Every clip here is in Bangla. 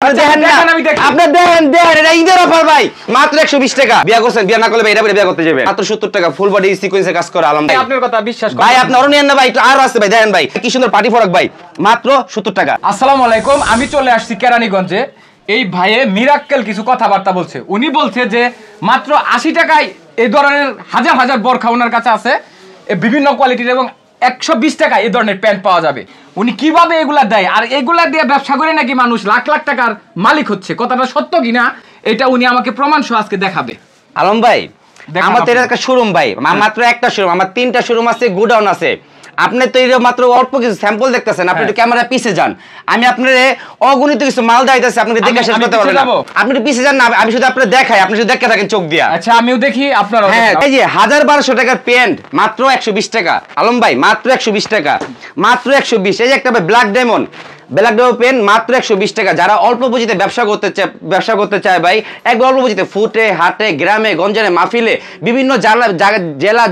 আপনি দেখেন না, আপনি দেখেন এটা ঈদের অফার ভাই, মাত্র 120 টাকা। বিয়া করছেন, বিয়া না করলে ভাই এটা বিয়া করতে যাবেন, মাত্র 70 টাকা। ফুল বডি সিকোয়েন্সে কাজ করে আলম ভাই, আপনার কথা বিশ্বাস করেন ভাই। আপনি আরো নেন না ভাই, একটু আরো আছে ভাই, দেখেন ভাই কি সুন্দর পার্টি ফরক ভাই, মাত্র 70 টাকা। আসসালামু আলাইকুম, আমি চলে আসছি কেরানীগঞ্জে। এই ভাইয়ে মিরাক্কেল কিছু কথাবার্তা বলছে। উনি বলছে যে মাত্র 80 টাকায় এই ধরনের হাজার হাজার বোরখা ওনার কাছে আছে, বিভিন্ন কোয়ালিটির, এবং 120 টাকায় এই ধরনের প্যান্ট পাওয়া যাবে। উনি কিভাবে এগুলা দেয়, আর এগুলা দিয়ে ব্যবসা করে নাকি মানুষ লাখ লাখ টাকার মালিক হচ্ছে, কথাটা সত্য কিনা এটা উনি আমাকে প্রমাণ সহ আজকে দেখাবে। আলম ভাই, আমাদের একটা শোরুম ভাই, মাত্র একটা শোরুম, আমার 3টা শোরুম আছে, গোডাউন আছে। আপনি তো এই মাত্র অল্প কিছু স্যাম্পল দেখতেছেন, আপনি একটু ক্যামেরা পিছে যান, আমি আপনার অগণিত কিছু মাল দাইতেছি, আপনাকে দেখে শেষ করতে পারবেন না। আপনি একটু পিছে যান না, আমি শুধু আপনাকে দেখাই, আপনি শুধু দেখতে থাকেন চোখ দিয়া। আচ্ছা, আমিও দেখি আপনার। হ্যাঁ, এই যে 1200 টাকার প্যান্ট মাত্র 120 টাকা আলম ভাই, মাত্র 120 টাকা, মাত্র 120। এই যে একটা ব্ল্যাক ডায়মন্ড পেন মাত্র 120 টাকা। যারা অল্প পুঁজিতে ব্যবসা করতে চায় ভাই, একবার অল্প পুঁজিতে ফুটে হাটে গ্রামে গঞ্জে মাহফিলে বিভিন্ন জেলা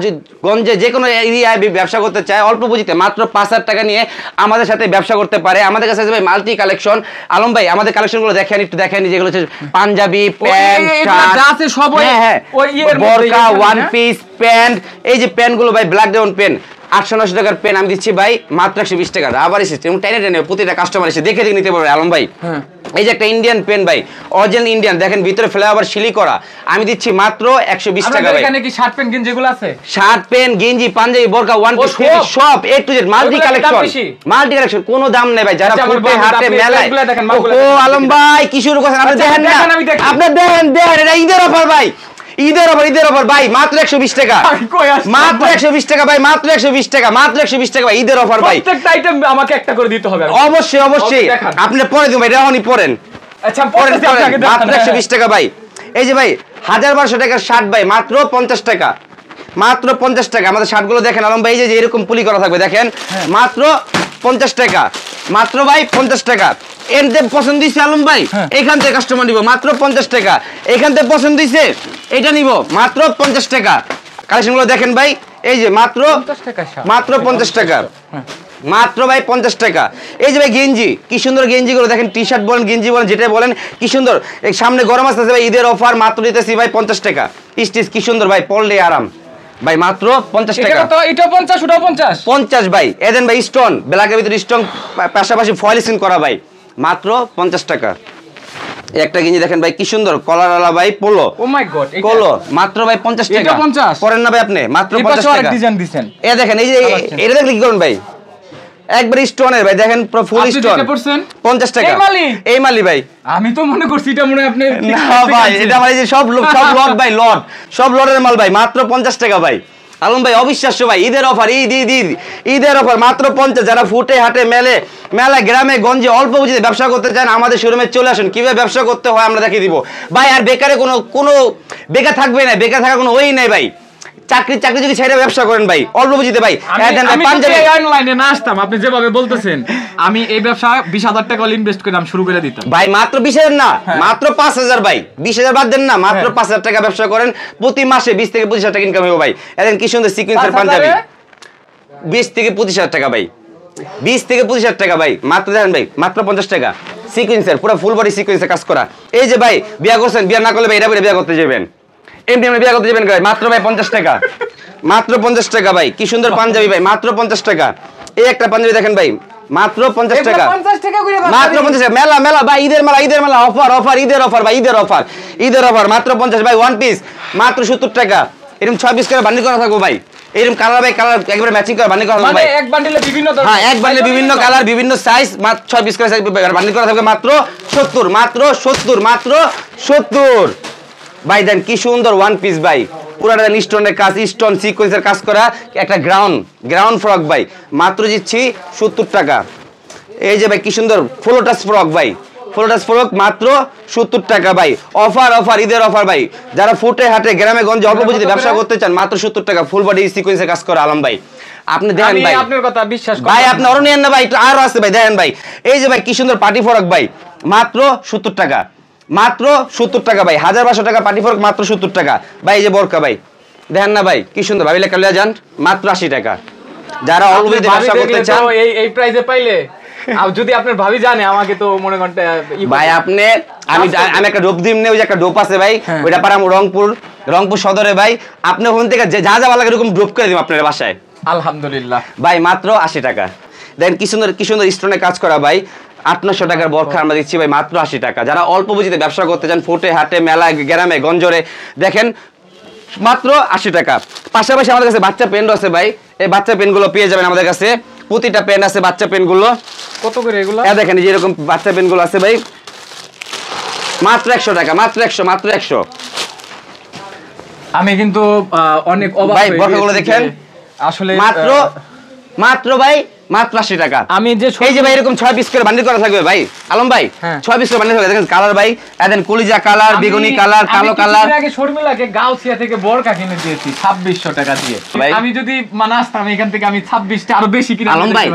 গঞ্জে যে কোনো এরিয়ায় ব্যবসা করতে চায় অল্প পুঁজিতে, মাত্র 5000 টাকা নিয়ে আমাদের সাথে ব্যবসা করতে পারে। আমাদের কাছে ভাই মাল্টি কালেকশন। আলম ভাই, আমাদের কালেকশনগুলো দেখেন, একটু দেখেন, যেগুলো হচ্ছে পাঞ্জাবি প্যান্ট, শার্ট, হ্যাঁ, বোরকা, ওয়ান পিস প্যান্ট। এই যে প্যান্টগুলো ভাই, ব্ল্যাক ডায়মন্ড পেন 800-900 টাকার পেন আমি দিচ্ছি ভাই মাত্র 120 টাকা। রাবার সিস্টেম, টেনে টেনে প্রতিটা কাস্টমার এসে দেখে নিতে পারবে আলম ভাই। এই যে একটা ইন্ডিয়ান পেন ভাই, অরিজিনাল ইন্ডিয়ান, দেখেন ভিতরে ফ্লেভার শিলি করা, আমি দিচ্ছি মাত্র 120 টাকা ভাই। এখানে কি শার্ট পেন গেঞ্জি যেগুলো আছে, শার্ট পেন গেঞ্জি পাঞ্জাবি বোরকা ওয়ান পিস সব এ টু জেড মাল্টি কালেকশন, কোনো দাম নেই ভাই। যারা ফুটে হাটে মেলায়, ও আলম ভাই কি শুরু করছেন, আপনি দেখেন না, আপনি দেখেন এটা ঈদের অফার ভাই, ঈদের অফার ভাই, মাত্র 120 টাকা, মাত্র 120 টাকা ভাই, মাত্র 120 টাকা, মাত্র 120 টাকা ভাই, ঈদের অফার ভাই। প্রত্যেকটা আইটেম আমাকে একটা করে দিতে হবে। অবশ্যই আপনি পরে দিন ভাই, রাহনি পরেন। আচ্ছা, মাত্র 120 টাকা ভাই। এই যে ভাই 1200 টাকার শার্ট ভাই, মাত্র 50 টাকা, মাত্র 50 টাকা। আমাদের শার্টগুলো দেখেন আলম ভাই, এই যে এরকম পুলি করা থাকবে, দেখেন মাত্র 50 টাকা, মাত্র ভাই 50 টাকা। এনতে পছন্দ হইছে আলম ভাই, এখান থেকে কাস্টমার নিব মাত্র 50 টাকা। এখান থেকে পছন্দ হইছে এটা নিব মাত্র 50 টাকা। কালেকশনগুলো দেখেন ভাই, এই যে মাত্র 50 টাকা, মাত্র 50 টাকা, মাত্র ভাই 50 টাকা। এই যে ভাই গেঞ্জি, কি সুন্দর গেঞ্জিগুলো দেখেন, টি শার্ট বলেন গেঞ্জি বলেন যেটা বলেন, কি সুন্দর। সামনে গরম আসতেছে ভাই, ঈদের অফার মাত্র দিতেছি ভাই 50 টাকা। স্টিচ কি সুন্দর ভাই, পরলে আরাম ভাই, মাত্র 50 টাকা। এটা 50, ওটা 50 ভাই। এদেন ভাই স্টোন, ব্ল্যাকের ভিতরে স্টোন, পাশাপাশি ফয়েল স্ক্রিন করা ভাই, মাত্র 50 টাকা। একটা গেঞ্জি দেখেন ভাই, কি সুন্দর কলারওয়ালা ভাই, পোলো, ও মাই গড, পোলো মাত্র ভাই 50 টাকা। এটা 50 পরেন না ভাই আপনি, মাত্র 50 টাকা। ডিজাইন দিবেন, এই দেখেন, এই যে এটা দেখলে কি করবেন ভাই, একবার স্টোনের ভাই, দেখেন পুরো ফুল স্টোন, 50 টাকা। এই মালি ভাই, আমি তো মনে করছি এটা মনে আপনি, না ভাই এটা ভাই, যে সব লট ভাই, সব লটের মাল ভাই, মাত্র 50 টাকা ভাই। আলম ভাই অবিশ্বাস্য ভাই, ঈদের অফার, ঈদের অফার মাত্র 50। যারা ফুটে হাটে মেলা গ্রামে গঞ্জে অল্প পুঁজিতে ব্যবসা করতে চান আমাদের শোরুমে চলে আসুন। কিভাবে ব্যবসা করতে হয় আমরা দেখিয়ে দিব ভাই। আর বেকারে কোনো বেকার থাকবে না, বেকার থাকার কোনো ওই নাই ভাই। চাকরি যদি ছেড়ে ব্যবসা করেন ভাই, অল্প পুঁজিতে ভাই। অনলাইনে না আসতাম, আপনি যেভাবে বলতেছেন, আমি এই ব্যবসা 20,000 টাকা ইনভেস্ট করে আমি শুরু করে দিতাম ভাই। মাত্র 20,000 না, মাত্র 5,000 ভাই, 20,000 বাদ দেন না, মাত্র 5,000 টাকা ব্যবসা করেন, প্রতি মাসে 20 থেকে 25,000 টাকা ইনকাম হবে ভাই। এখন কি সুন্দর সিকোয়েন্সের পাঞ্জাবি, 20 থেকে 25,000 টাকা ভাই, 20 থেকে 25,000 টাকা ভাই, মাত্র দেখেন ভাই, মাত্র 50 টাকা। সিকোয়েন্সের পুরো ফুল বডি সিকোয়েন্সের কাজ করা। এই যে ভাই বিয়া করছেন, বিয়া না করলে ভাই এটা বিয়া করতে যাবেন, এমনি বিয়া করতে যাবেন ভাই, মাত্র ভাই 50 টাকা, মাত্র 50 টাকা ভাই। কি সুন্দর পাঞ্জাবি ভাই, মাত্র 50 টাকা। এই একটা পাঞ্জাবি দেখেন ভাই, মাত্র 50 টাকা, মাত্র 50 টাকা। মেলা ভাই, ঈদের মেলা অফার, ঈদের অফার ভাই, ঈদের অফার মাত্র 50 ভাই। ওয়ান পিস মাত্র 70 টাকা। এরকম 6 পিস করে বান্ডিল করা থাকবে ভাই, এরকম কালার ভাই, কালার একবারে ম্যাচিং করে বান্ডিল করা থাকবে ভাই। এক বান্ডিলে বিভিন্ন, হ্যাঁ এক বান্ডিলে বিভিন্ন কালার বিভিন্ন সাইজ, মাত্র 6 পিস করে বান্ডিল করা থাকবে, মাত্র 70, মাত্র 70, মাত্র 70 ভাই। দেন কি সুন্দর ওয়ান পিস ভাই, পুরাটা স্টোনের কাজ, স্টোন সিকোয়েন্সের কাজ করা একটা গ্রাউন্ড ফ্রক ভাই, মাত্র দিচ্ছি 70 টাকা। এই যে ভাই কি সুন্দর ফ্লোটাস ফ্রক ভাই, ফ্লোটাস ফ্রক মাত্র 70 টাকা ভাই। অফার, ঈদের অফার ভাই। যারা ফুটে হাটে গ্রামে গঞ্জে অল্প পুঁজিতে ব্যবসা করতে চান, মাত্র 70 টাকা। ফুল বডি সিকোয়েন্সের কাজ করা আলম ভাই, আপনি দেখেন ভাই, আপনার কথা বিশ্বাস করেন ভাই, আপনি আরো নেন না ভাই, একটু আরো আছে ভাই, দেখেন ভাই। এই যে ভাই কি সুন্দর পার্টি ফ্রক ভাই, মাত্র 70 টাকা, মাত্র 70 টাকা ভাই। 1200 টাকা পার্টি ফ্রক, মাত্র 70 টাকা ভাই। এই যে বোরকা ভাই, দেখেন না ভাই কি সুন্দর, ভাবিলে কালিয়া যান, মাত্র 80 টাকা। যারা অল্প পুঁজিতে ব্যবসা করতে চান, এই প্রাইসে পাইলে আর যদি আপনার ভাবি জানে আমাকে তো মনে করেন ভাই আপনি আমি একটা ডোপ দিম নে, ওই যে একটা ডোপ আছে ভাই, ওইটা পারাম রংপুর সদরে ভাই। আপনি ওখান থেকে যা যা ভালো লাগে এরকম ড্রপ করে দিন আপনার বাসায়। আলহামদুলিল্লাহ ভাই মাত্র 80 টাকা। দেন কি সুন্দর স্টোনে কাজ করা ভাই, 800 টাকার বরখা আমরা দিচ্ছি ভাই মাত্র 80 টাকা। যারা অল্প পুঁজিতে ব্যবসা করতে চান, ফুটে হাটে মেলা গ্রামে গঞ্জরে, দেখেন মাত্র 80 টাকা। পাশাপাশি আমাদের কাছে বাচ্চা পেন আছে ভাই, এই বাচ্চা পেনগুলো পেয়ে যাবেন আমাদের কাছে। প্রতিটা পেন আছে বাচ্চা পেনগুলো। কত করে এগুলো? দেখেন যে এরকম বাচ্চা পেনগুলো আছে ভাই মাত্র 100 টাকা, মাত্র 100। আমি কিন্তু অনেক অবাক ভাই বরখাগুলো দেখেন আসলে মাত্র ভাই মাত্র 80 টাকা। আমি যে এই যে ভাই এরকম 6 পিস করে বান্ডিল করা থাকবে ভাই আলম ভাই, 6 পিস করে বান্ডিল থাকবে। দেখেন কালার ভাই, দেন কলিজা কালার, বেগুনি কালার, কালো কালার। আমি আগে শর্মিলাকে গাউসিয়া থেকে বরকা কিনে দিয়েছি 2600 টাকা দিয়ে। আমি যদি মানে আসতাম এখান থেকে আমি 26টা আরো বেশি কিনে আলম ভাই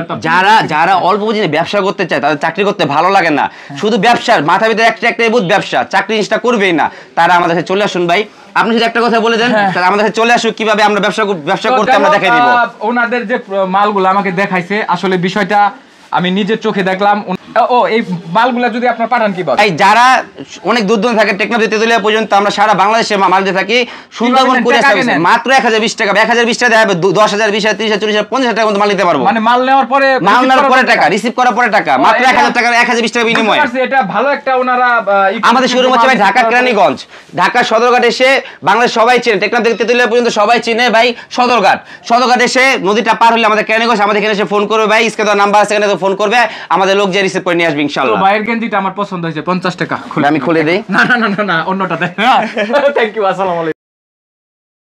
যারা অল্প পুঁজিতে ব্যবসা করতে চায়, তাদের চাকরি করতে ভালো লাগে না, শুধু ব্যবসার মাথা ভিতরে একটা বুধ ব্যবসা, চাকরি জিনিসটা করবেই না, তারা আমাদের কাছে চলে আসুন ভাই। আপনি যদি একটা কথা বলে দেন তাহলে আমাদের কাছে চলে আসুক, কিভাবে আমরা ব্যবসা করতে আমরা দেখাই দিব। ওনাদের যে মালগুলো আমাকে দেখাইছে আসলে বিষয়টা আমি নিজের চোখে দেখলাম। ও এই মালগুলা যদি আপনার পাঠান কিভাবে? এই যারা অনেক দূর দূর থাকে টেকনাফ তেতুলিয়া পর্যন্ত আমরা সারা বাংলাদেশে মাল দিয়ে থাকি। সুন্দরবন কুরিয়ার সার্ভিস মাত্র 1020 টাকা, 1020 টাকা দেওয়া হবে, 10,000 20,000 30,000 40,000 50,000 টাকা মতো মাল নিতে পারবো। মানে মাল নেওয়ার পরে টাকা রিসিভ করার পরে টাকা, মাত্র 1000 টাকা, 1020 টাকা বিনিময়। এটা ভালো একটা ওনারা আমাদের শোরুম হচ্ছে ভাই ঢাকা কেরানীগঞ্জ, ঢাকা সদরঘাট এসে বাংলাদেশ সবাই চেনে, টেকনাফ থেকে তেতুলিয়া পর্যন্ত সবাই চিনে ভাই। সদরঘাট এসে নদীটা পার হলে আমাদের কেরানীগঞ্জ, আমাদের এখানে এসে ফোন করবে ভাই, স্ক্রিনে নাম্বার আছে, এখানে ফোন করবে, আমাদের লোক যে রিসিভ করে নিয়ে আসবে ইনশাআল্লাহ। তো ভাইয়ের গেঞ্জিটা আমার পছন্দ হয়েছে, 50 টাকা। আমি খুলে দেই। না অন্যটা দেন। থ্যাংক ইউ, আসসালামু আলাইকুম।